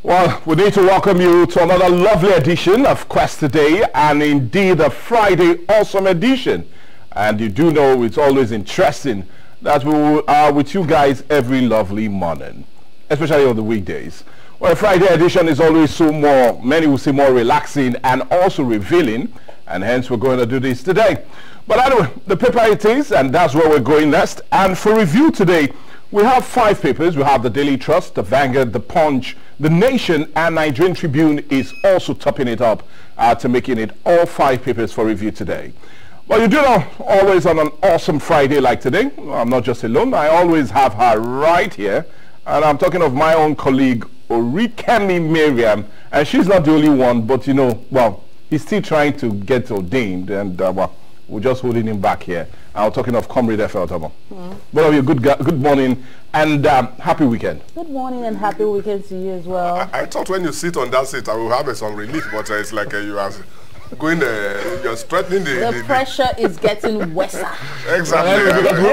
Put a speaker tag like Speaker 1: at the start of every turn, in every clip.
Speaker 1: Well, we need to welcome you to another lovely edition of Quest Today, and indeed a Friday awesome edition. And you do know it's always interesting that we are with you guys every lovely morning, especially on the weekdays. Well, a Friday edition is always so more, many will say more relaxing and also revealing, and hence we're going to do this today. But anyway, the paper it is, and that's where we're going next. And for review today, we have 5 papers. We have the Daily Trust, the Vanguard, the Punch, the Nation, and Nigerian Tribune is also topping it up to making it all 5 papers for review today. Well, you do know, always on an awesome Friday like today, I'm not just alone. I always have her right here, and I'm talking of my own colleague, Orikemi Miriam, and she's not the only one, but you know, well, he's still trying to get ordained, and well, we're just holding him back here. I'm talking of Comrade F.L. Both of you, good morning and happy weekend. Good morning and happy weekend to you as well.
Speaker 2: I thought when you sit on that seat, I will have some relief, but it's like you are going, you're strengthening the
Speaker 3: pressure is getting worse.
Speaker 2: Exactly.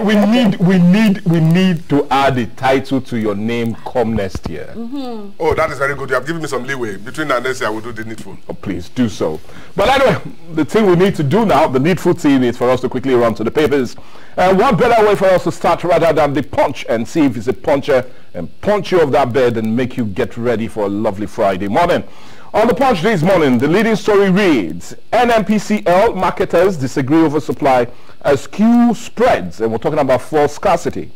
Speaker 1: we need to add a title to your name come next year.
Speaker 2: Oh, that is very good. You have given me some leeway. Between now and next year, I will do the needful.
Speaker 1: Oh, please do so. But anyway, the thing we need to do now, the needful thing, is for us to quickly run to the papers. And what better way for us to start rather than the punch and see if it's a puncher and punch you off that bed and make you get ready for a lovely Friday morning. On the Punch this morning, the leading story reads, NNPCL marketers disagree over supply as skew spreads, and we're talking about fuel scarcity.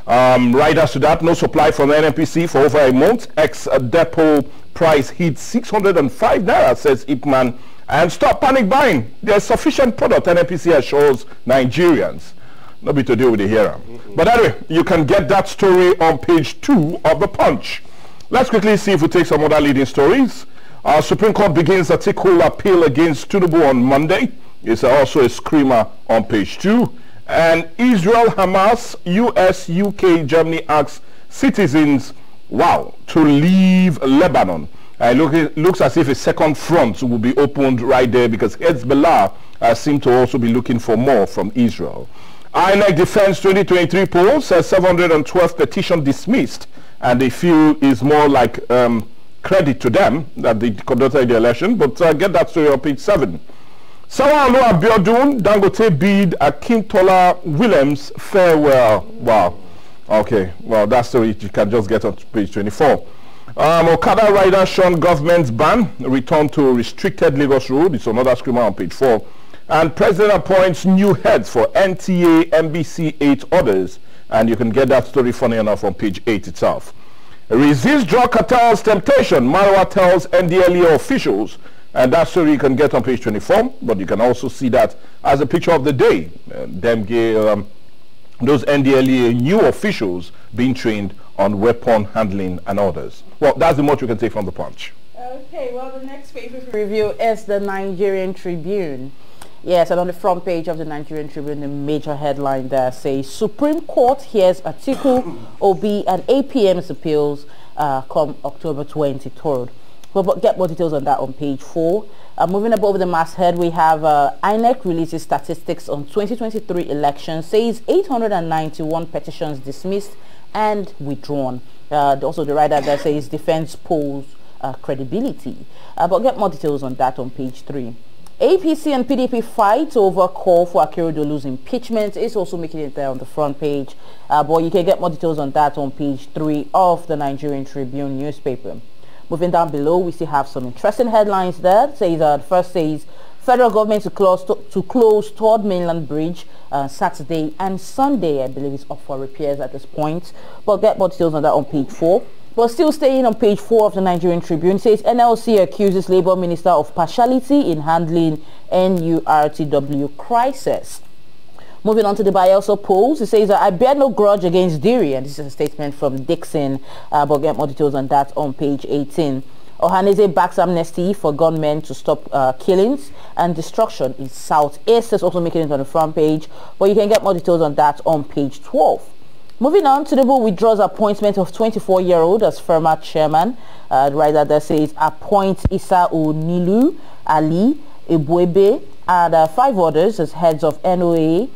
Speaker 1: Right after that, no supply from NNPC for over a month. Ex-depot price hit 605 naira, says Ipman. And stop panic buying. There's sufficient product, NNPC assures Nigerians. No be to deal with the hero. But anyway, you can get that story on page 2 of the Punch. Let's quickly see if we take some other leading stories. Supreme Court begins article appeal against Tinubu on Monday. It's also a screamer on page 2. And Israel, Hamas, US, UK, Germany asks citizens, wow, to leave Lebanon. It looks as if a second front will be opened right there because Hezbollah seem to also be looking for more from Israel. INEC Defense 2023 poll says 712 petition dismissed, and they feel is more like credit to them that they conducted the election. But get that story on page 7. Sawalo Abiodun, Dangote bid, Akintola Williams farewell. Wow. Okay, well, that story you can just get on page 24. Okada rider shun government's ban, return to restricted Lagos road. It's another screamer on page 4. And President appoints new heads for NTA, NBC, 8 others. And you can get that story, funny enough, on page 8 itself. Resist drug cartel's temptation, Marwa tells NDLEA officials. And that story you can get on page 24, but you can also see that as a picture of the day. Those NDLEA new officials being trained on weapon handling and others. Well, that's the much we can take from the Punch.
Speaker 3: Okay, well, the next paper for review is the Nigerian Tribune. Yes, and on the front page of the Nigerian Tribune, the major headline there says, Supreme Court hears Atiku, Obi, and APM's appeals come October 23rd. We'll get more details on that on page 4. Moving above the masthead, we have INEC releases statistics on 2023 elections, says 891 petitions dismissed and withdrawn. Also, the writer there says defense polls credibility. But get more details on that on page 3. APC and PDP fight over call for Akeredolu's impeachment is also making it there on the front page. But you can get more details on that on page 3 of the Nigerian Tribune newspaper. Moving down below, we still have some interesting headlines there. It says, first says, federal government to close Third Mainland Bridge Saturday and Sunday. I believe it's up for repairs at this point. But get more details on that on page 4. But still staying on page 4 of the Nigerian Tribune, says NLC accuses Labour Minister of partiality in handling NURTW crisis. Moving on to the Bielsa polls, it says, I bear no grudge against Diri, and this is a statement from Dixon, but get more details on that on page 18. Ohaneze backs amnesty for gunmen to stop killings and destruction in Southeast. Is also making it on the front page, but you can get more details on that on page 12. Moving on, Tinubu withdraws appointment of 24-year-old as FIRMA chairman. The writer that says appoint Issa Onilu, Ali, Ebuebe, and 5 others as heads of NOA,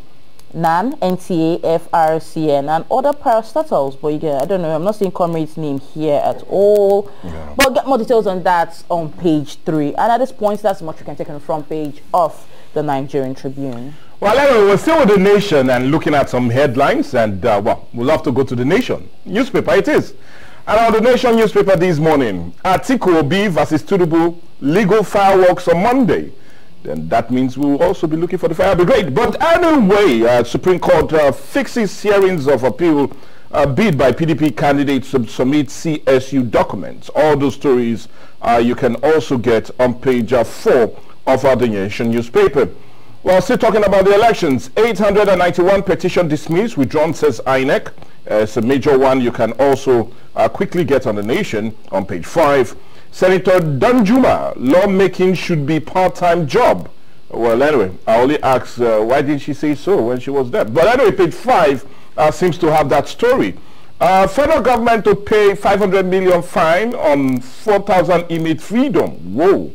Speaker 3: NAN, NTA, FRCN, and other parastatals. But again, I don't know, I'm not seeing Comrade's name here at all. Yeah. But get more details on that on page 3. And at this point, that's much you can take on the front page of the Nigerian Tribune.
Speaker 1: Well, anyway, we're still with the Nation and looking at some headlines, and well, we'll have to go to the Nation newspaper. It is. And on the Nation newspaper this morning, Atiku Obi versus Tinubu, legal fireworks on Monday. Then that means we'll also be looking for the fire brigade. But anyway, Supreme Court fixes hearings of appeal bid by PDP candidates to submit CSU documents. All those stories you can also get on page 4 of our The Nation newspaper. Well, still talking about the elections, 891 petition dismissed, withdrawn, says INEC. It's a major one you can also quickly get on The Nation on page 5. Senator Danjuma, lawmaking should be part-time job. Well, anyway, I only asked why didn't she say so when she was there. But anyway, page 5 seems to have that story. Federal government to pay 500 million fine on 4,000 inmate freedom. Whoa.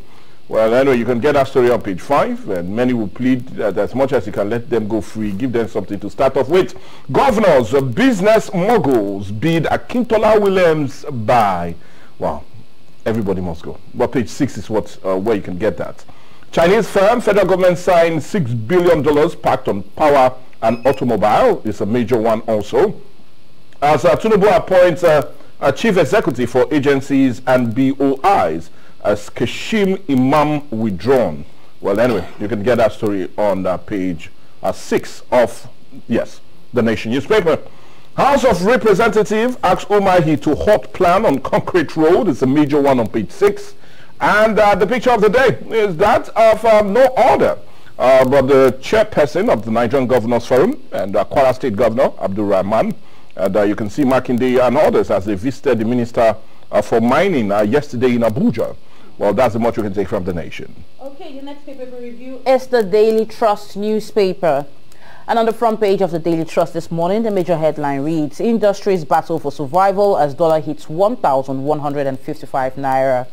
Speaker 1: Well, anyway, you can get that story on page 5, and many will plead that as much as you can let them go free, give them something to start off with. Governors, business moguls bid Akintola Williams buy. Wow, everybody must go. But page 6 is where you can get that. Chinese firm, federal government signed $6 billion pact on power and automobile. It's a major one also. As Tinubu appoints a chief executive for agencies and BOIs, as Kashim Imam withdrawn. Well, anyway, you can get that story on page 6 of, yes, The Nation newspaper. House of Representatives asks Umahi to halt plan on concrete road. It's a major one on page 6. And the picture of the day is that of no order. But the chairperson of the Nigerian Governors Forum and Kwara State Governor, Abdul Rahman, and you can see Makinde and others as they visited the Minister for Mining yesterday in Abuja. Well, that's the much we can take from The Nation.
Speaker 3: Okay, the next paper for review is the Daily Trust newspaper. And on the front page of the Daily Trust this morning, the major headline reads, Industries battle for survival as dollar hits 1,155 naira.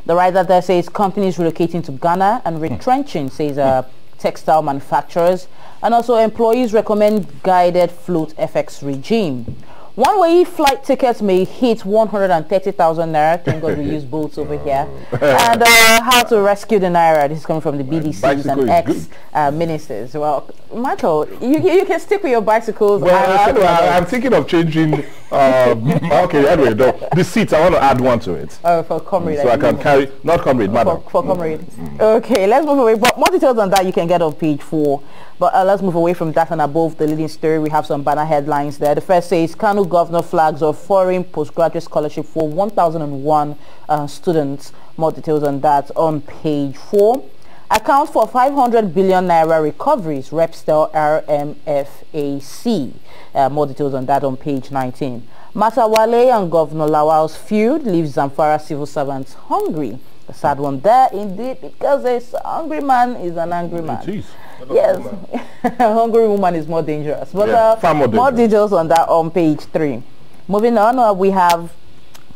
Speaker 3: The writer there says companies relocating to Ghana and retrenching, says textile manufacturers. And also employees recommend guided float FX regime. One-way flight tickets may hit 130,000 naira. Thank God we use boats over here. And how to rescue the naira. This is coming from the BDCs and ex-ministers. Well, Michael, you can stick with your bicycles.
Speaker 1: Well, I'm thinking of changing. Okay, anyway, the seats, I want to add one to it.
Speaker 3: Oh, for Comrade.
Speaker 1: So I can carry, not Comrade, madam.
Speaker 3: For Comrade. Okay, let's move away. But more details on that you can get on page 4. But let's move away from that and above the leading story. We have some banner headlines there. The first says, Kano Governor flags of foreign postgraduate scholarship for 1,001 students. More details on that on page 4. Account for 500 billion naira recoveries, Repstel RMFAC. More details on that on page 19. Matawale and Governor Lawal's feud leaves Zamfara civil servants hungry. A sad one there indeed, because a hungry man is an angry man. Jeez. Yes, a hungry woman is more dangerous. But yeah, far more details on that on page 3. Moving on, we have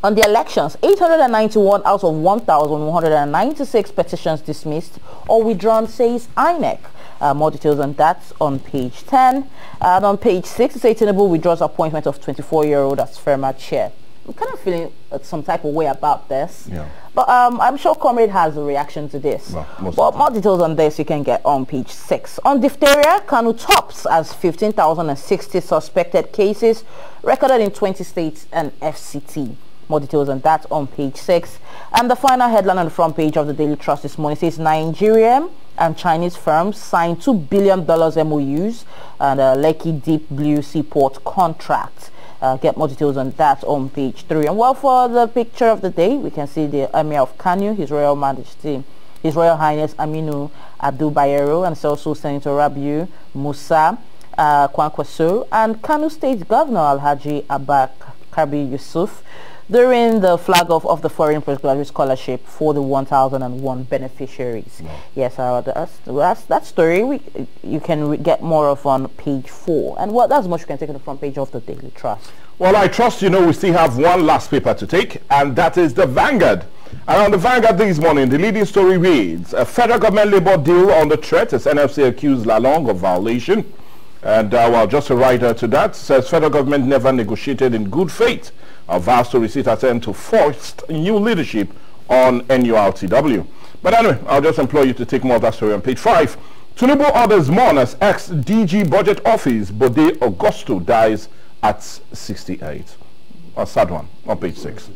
Speaker 3: on the elections, 891 out of 1,196 petitions dismissed or withdrawn, says INEC. More details on that on page 10. And on page 6, it says Tinubu withdraws appointment of 24-year-old as FERMA chair. I'm kind of feeling some type of way about this. Yeah. But I'm sure Comrade has a reaction to this. Well, but more details on this you can get on page 6. On diphtheria, Kanu tops as 15,060 suspected cases recorded in 20 states and FCT. More details on that on page 6. And the final headline on the front page of the Daily Trust this morning says Nigerian and Chinese firms signed $2 billion MOUs and a Lekki Deep Blue Seaport contract. Get more details on that on page 3. And well, for the picture of the day, we can see the Emir of Kano, His Royal Majesty, His Royal Highness Aminu Abdul Bayero, and it's also Senator Rabiu Musa Kwankwaso, and Kano State Governor Alhaji Abba Kabi Yusuf during the flag off of the foreign postgraduate scholarship for the 1,001 beneficiaries. Yeah. Yes, that's that story. You can get more of on page 4. And what that's much you can take on the front page of the Daily Trust. Well, I trust you know we still have one last paper to take, and that is the Vanguard. And on the Vanguard this morning, the leading story reads, a federal government labor deal on the threat as NFC accused Lalong of violation.
Speaker 1: And well, just a writer to that says federal government never negotiated in good faith. Vows to receipt attempt to force new leadership on NURTW. But anyway, I'll just implore you to take more of that story on page 5. Tinubu orders mourn as ex-DG Budget Office Bode Augusto dies at 68. A sad one on page 6.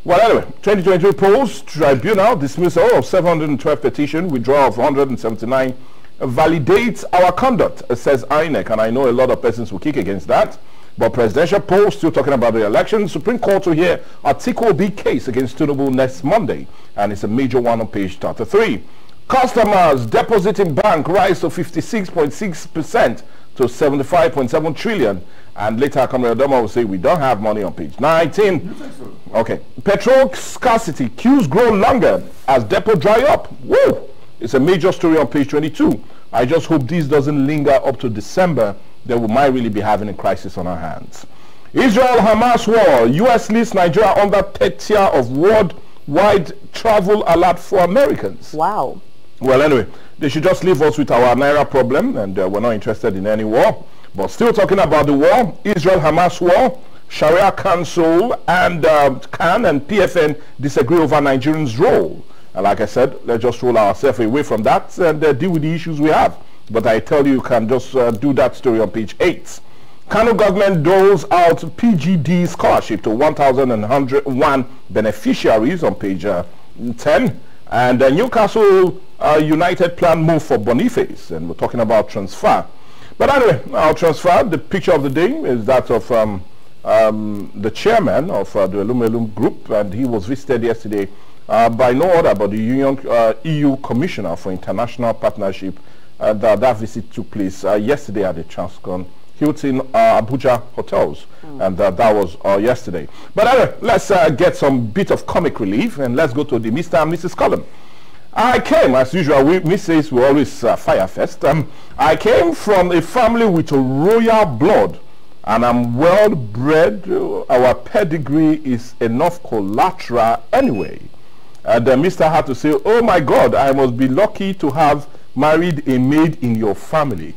Speaker 1: Well, anyway, 2022 polls, tribunal dismissal of 712 petition, withdrawal of 179 validates our conduct, says INEC, and I know a lot of persons will kick against that. But presidential polls still talking about the election. Supreme Court will hear Article B case against Tinubu next Monday, and it's a major one on page 33. Customers deposit in bank rise to 56.6% to 75.7 trillion. And later, Comrade Adoma will say we don't have money on page 19. Okay. Petrol scarcity. Queues grow longer as depot dry up. Woo! It's a major story on page 22. I just hope this doesn't linger up to December. Then we might really be having a crisis on our hands. Israel-Hamas war. U.S. lists Nigeria under third tier of worldwide travel alert for Americans.
Speaker 3: Wow.
Speaker 1: Well, anyway, they should just leave us with our Naira problem, and we're not interested in any war. But still talking about the war, Israel-Hamas war, Sharia Council and CAN and PFN disagree over Nigerians' role. And like I said, let's just roll ourselves away from that and deal with the issues we have. But I tell you, you can just do that story on page 8. Kano government doles out PGD scholarship to 1,101 beneficiaries on page 10. And Newcastle United plan move for Boniface. And we're talking about transfer. But anyway, our transfer, the picture of the day is that of the chairman of the Elum group. And he was visited yesterday by no other but the EU Commissioner for International Partnership. That visit took place yesterday at the Transcon Hilton Abuja hotels, and that was yesterday. But anyway, let's get some bit of comic relief, and let's go to the Mr. and Mrs. column. I came, as usual, we Mrs. we always fire first. I came from a family with a royal blood, and I'm well bred. Our pedigree is enough collateral anyway. And Mr. had to say, oh my God, I must be lucky to have married a maid in your family.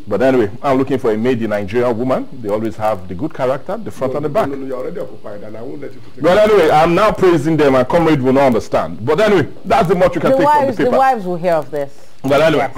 Speaker 1: But anyway, I'm looking for a maid in Nigerian woman. They always have the good character, the front and the back.
Speaker 2: No, you're already occupied, and I won't let you take
Speaker 1: But anyway, I'm now praising them, and comrade will not understand. But anyway, that's the much you can take from the paper.
Speaker 3: The wives will hear of this.
Speaker 1: But anyway,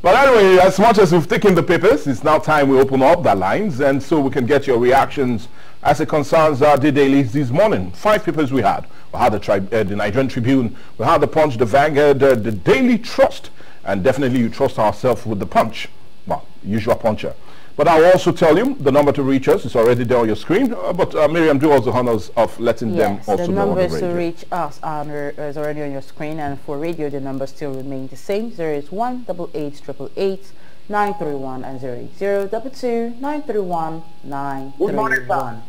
Speaker 1: but anyway, as much as we've taken the papers, it's now time we open up the lines, and so we can get your reactions as it concerns the dailies this morning. 5 papers we had. We had the Nigerian Tribune, we had the Punch, the Vanguard, the Daily Trust, and definitely you trust ourselves with the Punch. Well, usual puncher. But I'll also tell you the number to reach us is already there on your screen. But Miriam, do us the honors of letting them also know on the radio.
Speaker 3: The numbers to reach us is already on your screen, and for radio the numbers still remain the same. 081 88 888 931 and 08022 931 931.
Speaker 4: Good morning, sir.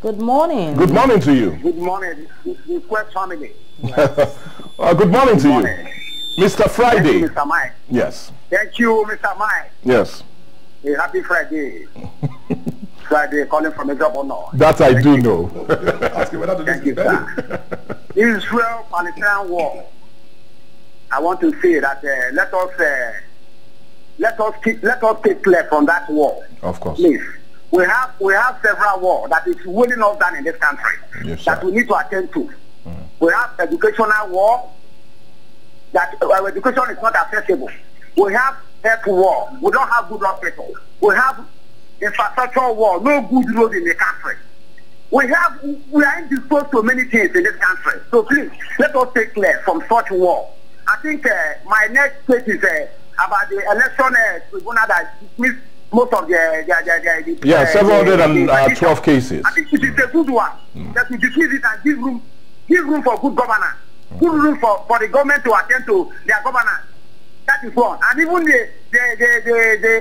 Speaker 3: Good morning.
Speaker 1: Good morning to you.
Speaker 4: Good morning, Request family.
Speaker 1: Good morning to you. Mr. Friday.
Speaker 4: Thank you, Mr. Mike.
Speaker 1: Yes.
Speaker 4: Thank you, Mr. Mike.
Speaker 1: Yes.
Speaker 4: A happy Friday. Friday calling from a job or not.
Speaker 1: That I do know.
Speaker 4: Thank you, sir. Israel-Palestine war. I want to say that let us take clear from that war.
Speaker 1: Of course.
Speaker 4: Please. We have several wars that is weighing us down in this country.
Speaker 1: Yes,
Speaker 4: that we need to attend to. We have educational war. That our education is not accessible. We have health war. We don't have good hospitals. We have infrastructure war. No good road in the country. We are indisposed to many things in this country. So please, let us take clear from such war. I think my next case is about the election tribunal that dismissed most of the
Speaker 1: 712 cases.
Speaker 4: I think it is a good one that we dismiss it and give room for good governance. Good room for the government to attend to their governance. That is one. And even the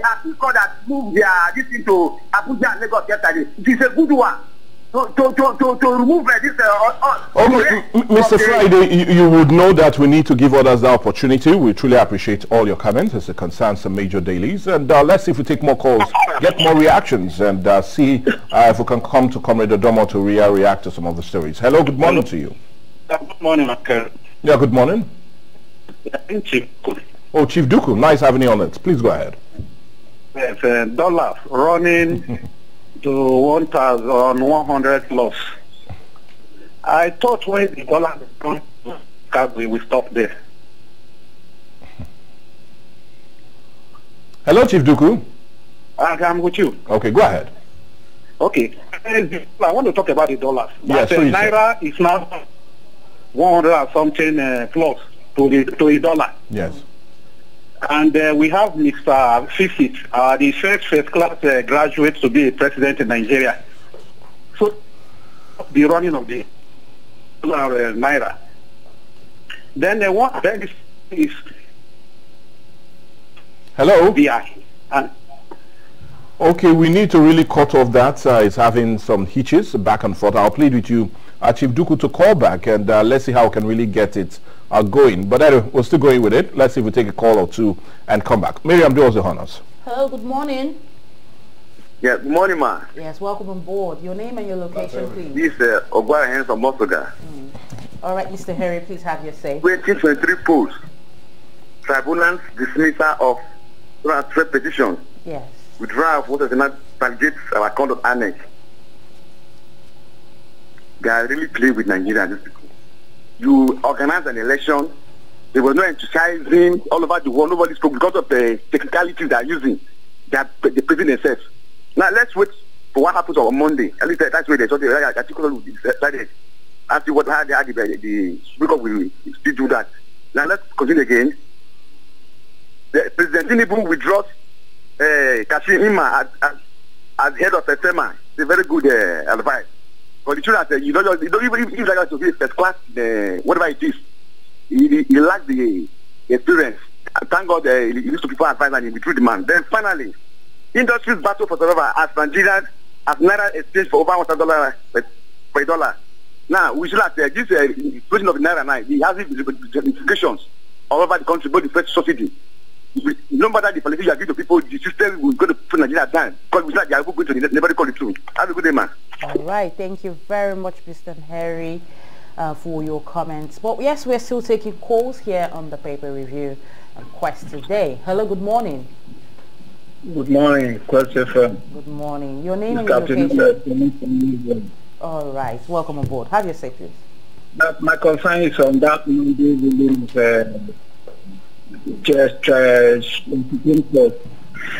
Speaker 4: appeal court that moved this into Abuja and Lagos yesterday, it is a good one. To remove this.
Speaker 1: Okay, Mr. Friday, you would know that we need to give others the opportunity. We truly appreciate all your comments as it concerns some major dailies. And let's see if we take more calls, get more reactions, and see if we can come to Comrade Odomo to react to some of the stories. Hello, good morning to you.
Speaker 5: Good morning, Michael.
Speaker 1: Yeah, good morning.
Speaker 5: Chief.
Speaker 1: Oh, Chief Duku, nice having you on it. Please go ahead.
Speaker 5: dollars running to 1,100 plus. I thought when the dollar we will stop there.
Speaker 1: Hello, Chief Duku.
Speaker 5: I'm with you.
Speaker 1: Okay, go ahead.
Speaker 5: Okay. I want to talk about the dollars.
Speaker 1: Yes,
Speaker 5: but, Naira is now 100 or something plus to the dollar.
Speaker 1: Yes.
Speaker 5: And we have Mr. Fisit, the first class graduate to be a president in Nigeria. So, the running of the Naira. Then what is
Speaker 1: hello.
Speaker 5: VI.
Speaker 1: Okay, we need to really cut off that. It's having some hitches back and forth. I'll plead with you, Chief Duku, to call back and let's see how we can really get it going. But anyway, we're still going with it. Let's see if we take a call or two and come back. Miriam, do us the honors.
Speaker 3: Hello, good morning.
Speaker 4: Yeah, good morning, ma.
Speaker 3: Yes, welcome on board. Your name and your location, please.
Speaker 4: This is Ogwara Henry from Mosoga.
Speaker 3: All right, Mr. Harry, please have your say.
Speaker 4: 2023 polls. Tribunal's dismissal of 212 petitions.
Speaker 3: Yes.
Speaker 4: Withdrawal of what is not validates our conduct annex. They are really playing with Nigeria. These people. You organize an election. There was no exercising all over the world. Nobody spoke because of the technicalities they are using. They are the president themselves. Now let's wait for what happens on Monday. At least that's where they thought the article decided. After what how the Speaker will still do that. Now let's continue again. The President Tinubu withdraws Kashim Ima as head of FEMA. It's a very good advice. But the truth is, you don't even like to be first class, whatever it is. He lacks the experience. Thank God he used to people advice and he withdrew the man. Then finally, industries battle for survival as Nigerian as Naira exchange for over $100 per dollar. Now we should have this question of Naira now. He has implications all over the country, both the first subsidy. No matter the policy you are giving to people, the system will go to put Nigeria down. Because we like they are going to nobody call it true. Have a good day, man.
Speaker 3: All right, thank you very much, Mr. Harry, for your comments. But yes, we're still taking calls here on the paper review and Quest today. Hello, good morning.
Speaker 5: Good morning, Quest FM.
Speaker 3: Good morning. Your name and your location. All right, welcome aboard. Have your say, please.
Speaker 5: My concern is on that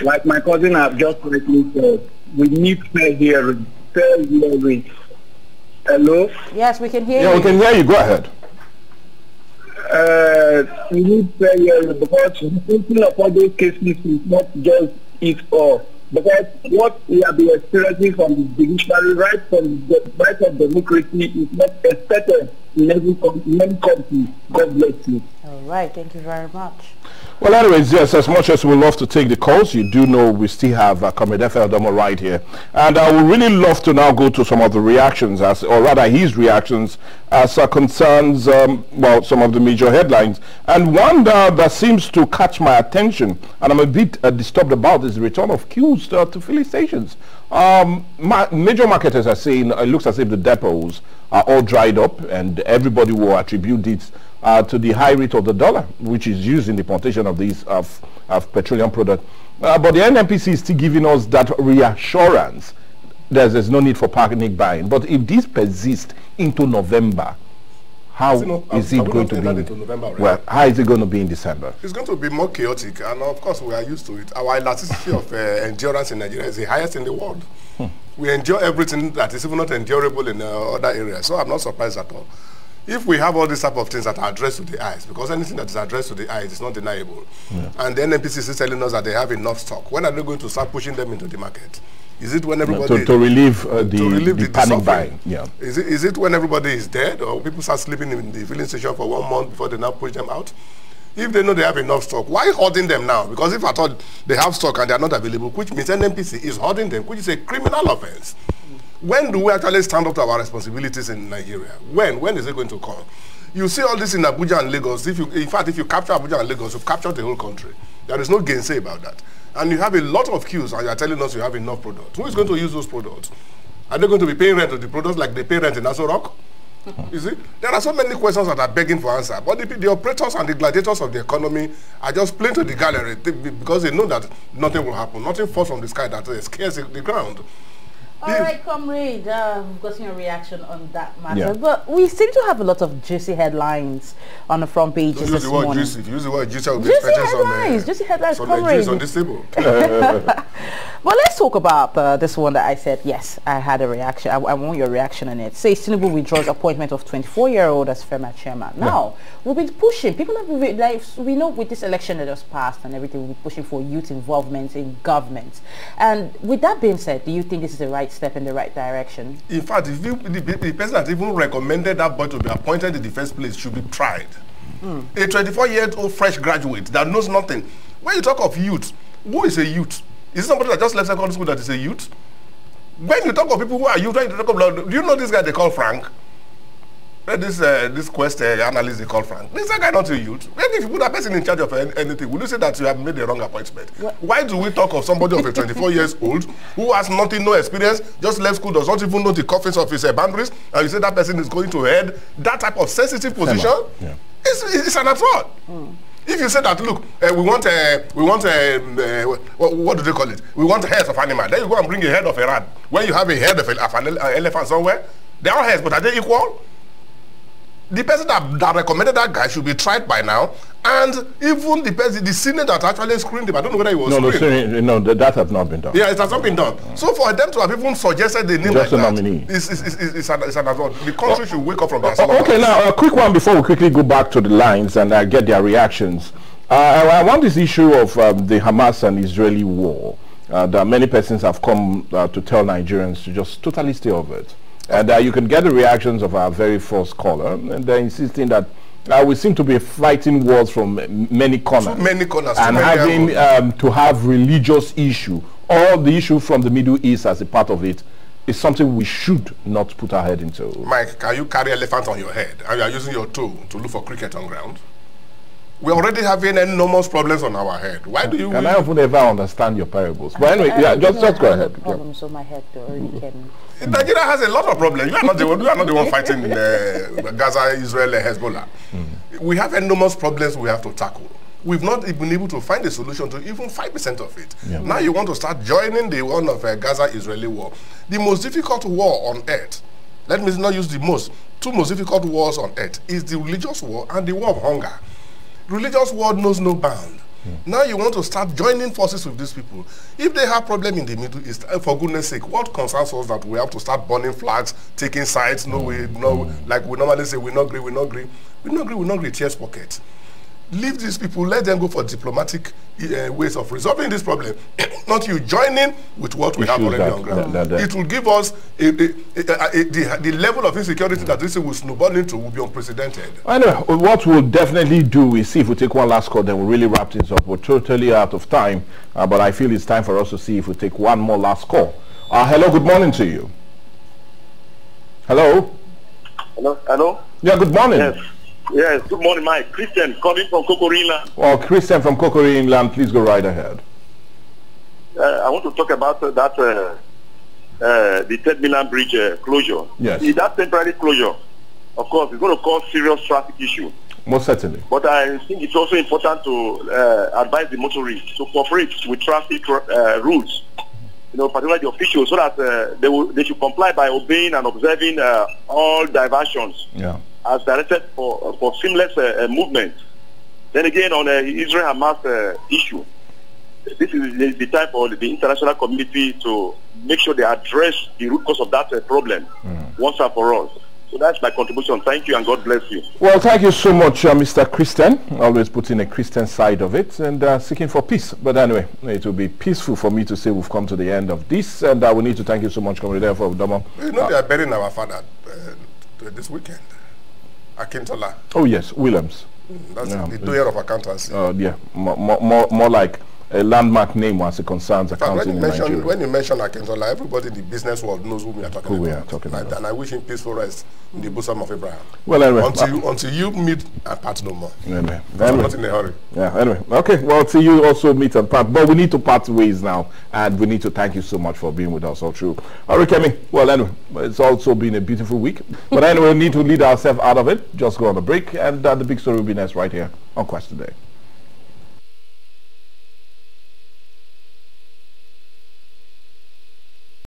Speaker 5: like my cousin have just correctly said, we need fair hearing. Fair hearing. Hello?
Speaker 3: Yes, we can hear you.
Speaker 1: Yeah, we can hear you. Go ahead.
Speaker 5: We need fair hearing because thinking of all those cases is not just it all. Because what we have been experiencing from the judiciary right from the right of democracy is not expected in every country. God bless you.
Speaker 3: All right, thank you very much.
Speaker 1: Well, anyways, yes, as much as we love to take the calls, you do know we still have Comrade Efe right here. And I would really love to now go to some of the reactions, or rather his reactions, as concerns, well, some of the major headlines. And one that seems to catch my attention, and I'm a bit disturbed about, is the return of queues to filling stations. Major marketers are saying it looks as if the depots are all dried up, and everybody will attribute it to the high rate of the dollar, which is used in the importation of these of petroleum products. But the NNPC is still giving us that reassurance that there's no need for panic buying. But if this persists into November, how is it going to be? Well, how is it going to be in December?
Speaker 2: It's going to be more chaotic, and of course we are used to it. Our elasticity of endurance in Nigeria is the highest in the world. We endure everything that is even not endurable in other areas, so I'm not surprised at all. If we have all these type of things that are addressed to the eyes, because anything that is addressed to the eyes is not deniable, and the NNPC is telling us that they have enough stock, when are they going to start pushing them into the market? Is it when everybody...
Speaker 1: to relieve the panic buying. Yeah.
Speaker 2: Is it when everybody is dead, or people start sleeping in the filling station for 1 month before they now push them out? If they know they have enough stock, why hoarding them now? Because if I thought they have stock and they are not available, which means NNPC is hoarding them, which is a criminal offense. When do we actually stand up to our responsibilities in Nigeria? When is it going to come? You see all this in Abuja and Lagos. In fact, if you capture Abuja and Lagos, you've captured the whole country. There is no gainsay about that. And you have a lot of queues, and you are telling us you have enough products. Who is going to use those products? Are they going to be paying rent on the products like they pay rent in Aso Rock? You see, there are so many questions that are begging for answer, but the operators and the gladiators of the economy are just playing to the gallery because they know that nothing will happen. Nothing falls from the sky that scares the ground.
Speaker 3: All right, comrade, we've gotten your reaction on that matter, but we seem to have a lot of juicy headlines on the front pages this morning.
Speaker 2: Juicy. If you use the word juicy, I will be expecting
Speaker 3: juicy headlines,
Speaker 2: some
Speaker 3: comrade.
Speaker 2: on this table.
Speaker 3: Well, let's talk about this one that I said, yes, I had a reaction. I want your reaction on it. Says Tinubu withdraws appointment of 24-year-old as FEMA chairman. Now, we've been pushing. People have been, like, we know with this election that just passed and everything, we'll be pushing for youth involvement in government. And with that being said, do you think this is the right step in the right direction? In
Speaker 2: fact, if the person that even recommended that boy to be appointed in the first place should be tried. A 24-year-old fresh graduate that knows nothing. When you talk of youth, who is a youth? Is it somebody that just left secondary school that is a youth? When you talk of people who are youth, when you talk about, do you know this guy they call Frank? This Quest analyst they call Frank. This guy not a youth. When if you put a person in charge of anything, will you say that you have made the wrong appointment? Why do we talk of somebody of a 24 years old who has nothing, no experience, just left school, does not even know the coffins of his boundaries, and you say that person is going to head that type of sensitive position? It's an absurd. If you say that, look, what do they call it? We want heads of animal. Then you go and bring a head of a rat. When you have a head of an elephant somewhere, they are heads, but are they equal? The person that recommended that guy should be tried by now, and even the senior that actually screened him, I don't know whether he was screened.
Speaker 1: No, that has not been done.
Speaker 2: Yeah, it has not been done. So for them to have even suggested the name
Speaker 1: just
Speaker 2: like
Speaker 1: a nominee.
Speaker 2: It's an absurd. The country should wake up from that.
Speaker 1: Okay, now a quick one before we quickly go back to the lines and get their reactions. I want this issue of the Hamas and Israeli war. That many persons have come to tell Nigerians to just totally stay off it. And you can get the reactions of our very first caller, and they're insisting that we seem to be fighting wars from many corners. And having to have religious issue, or the issue from the Middle East as a part of it, is something we should not put our head into.
Speaker 2: Mike, can you carry elephant on your head and you are using your toe to look for cricket on ground? We're already having enormous problems on our head. Why do you...
Speaker 1: Can I even ever understand your parables? But anyway, just go ahead.
Speaker 3: Problems on my head already can...
Speaker 2: Nigeria has a lot of problems. You are not the one fighting Gaza, Israel, and Hezbollah. We have enormous problems we have to tackle. We've not been able to find a solution to even 5% of it. Now you want to start joining the one of Gaza-Israeli war. The most difficult war on earth, let me not use the two most difficult wars on earth, is the religious war and the war of hunger. Religious war knows no bound. Now you want to start joining forces with these people. If they have problem in the Middle East, for goodness sake, what concerns us that we have to start burning flags, taking sides? Like we normally say, we not agree, tears pockets. Leave these people, let them go for diplomatic ways of resolving this problem. Not you joining with what we have already on ground. It will give us the level of insecurity that this will snowball into will be unprecedented. I know.
Speaker 1: What we'll definitely do is see if we take one last call, then we'll really wrap things up. We're totally out of time, but I feel it's time for us to see if we take one more last call. Hello, good morning to you. Hello?
Speaker 6: Hello?
Speaker 1: Yeah, good morning.
Speaker 6: Yes. Yes, good morning, Mike. Christian, calling from Kokorinland.
Speaker 1: Oh, Christian from Kokorinland, please go right ahead.
Speaker 6: I want to talk about the Third Milan Bridge closure.
Speaker 1: Yes.
Speaker 6: That temporary closure, of course, is going to cause serious traffic issue.
Speaker 1: Most certainly.
Speaker 6: But I think it's also important to advise the motorists to cooperate with traffic rules, particularly the officials, so that they should comply by obeying and observing all diversions.
Speaker 1: Yeah.
Speaker 6: As directed for seamless movement. Then again, on the Israel-Hamas issue, this is the time for the international community to make sure they address the root cause of that problem once and for all. So that's my contribution. Thank you and God bless you.
Speaker 1: Well, thank you so much, Mr. Christian. Always putting a Christian side of it and seeking for peace. But anyway, it will be peaceful for me to say we've come to the end of this, and we need to thank you so much, Comrade for Domo.
Speaker 2: They are burying our father this weekend. Akintola.
Speaker 1: Oh yes, Williams.
Speaker 2: That's the doer of accountancy.
Speaker 1: Yeah, more like a landmark name as it concerns accounting in Nigeria.
Speaker 2: When you mention Akintola, everybody in the business world knows who we are talking about. And I wish him peaceful rest in the bosom of Abraham.
Speaker 1: Well, anyway.
Speaker 2: Until you meet and part no more.
Speaker 1: Anyway.
Speaker 2: I'm not in a hurry.
Speaker 1: Yeah, anyway. Okay, well, till you also meet and part. But we need to part ways now. And we need to thank you so much for being with us all through. All right, Kemi. Well, anyway, it's also been a beautiful week. But anyway, we need to lead ourselves out of it. Just go on a break. And the big story will be next right here on Quest Today.